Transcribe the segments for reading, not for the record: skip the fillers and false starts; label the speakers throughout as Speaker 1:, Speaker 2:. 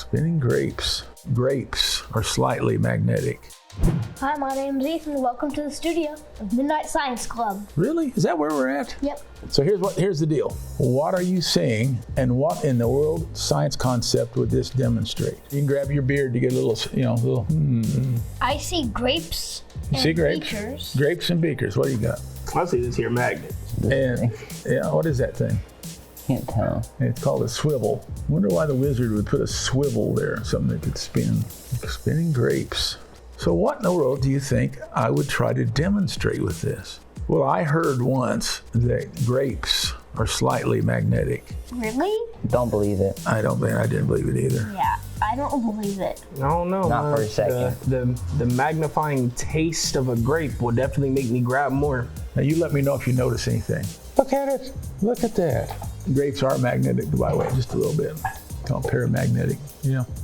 Speaker 1: Spinning grapes. Grapes are slightly magnetic.
Speaker 2: Hi, my name's Ethan. Welcome to the studio of Midnight Science Club.
Speaker 1: Really? Is that where we're at?
Speaker 2: Yep.
Speaker 1: So here's the deal. What are you seeing, and what in the world science concept would this demonstrate? You can grab your beard to get a little.
Speaker 2: I see grapes
Speaker 1: You
Speaker 2: and
Speaker 1: see grapes?
Speaker 2: beakers.
Speaker 1: Grapes and beakers. What do you got?
Speaker 3: I see this here magnet.
Speaker 1: And yeah, what is that thing?
Speaker 4: Can't tell.
Speaker 1: It's called a swivel. Wonder why the wizard would put a swivel there, something that could spin. Spinning grapes. So what in the world do you think I would try to demonstrate with this? Well, I heard once that grapes are slightly magnetic.
Speaker 2: Really?
Speaker 4: Don't believe it.
Speaker 1: I didn't believe it either.
Speaker 2: Yeah, I don't believe it.
Speaker 3: I don't know.
Speaker 4: Not for a second.
Speaker 3: The magnifying taste of a grape will definitely make me grab more.
Speaker 1: Now you let me know if you notice anything. Look at it. Look at that. Grapes are magnetic, by the way, just a little bit. Called paramagnetic.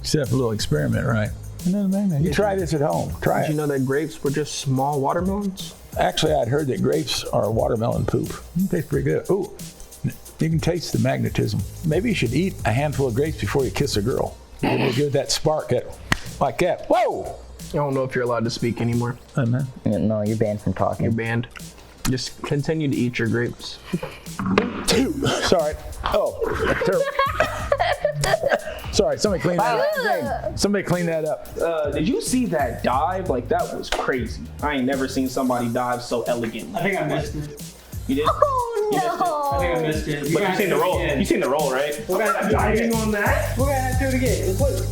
Speaker 1: Set up a little experiment, right? Another magnet. You try this at home. Try
Speaker 3: Did
Speaker 1: it.
Speaker 3: you know that grapes were just small watermelons?
Speaker 1: Actually, I'd heard that grapes are watermelon poop. It tastes pretty good. Ooh, you can taste the magnetism. Maybe you should eat a handful of grapes before you kiss a girl. You'll give that spark like that. Whoa!
Speaker 3: I don't know if you're allowed to speak anymore.
Speaker 1: Man.
Speaker 4: No, you're banned from talking.
Speaker 3: You're banned. Just continue to eat your grapes.
Speaker 1: Sorry. Oh, terrible. Sorry, somebody clean that up. Somebody clean that up.
Speaker 3: Did you see that dive? Like, that was crazy. I ain't never seen somebody dive so elegantly.
Speaker 5: I think I missed it.
Speaker 3: You did?
Speaker 2: Oh no!
Speaker 5: I think I missed it.
Speaker 3: But you seen the roll. You seen the roll, right?
Speaker 5: We're gonna have to do it again.
Speaker 3: on that?
Speaker 5: We're gonna have to do it again. Look.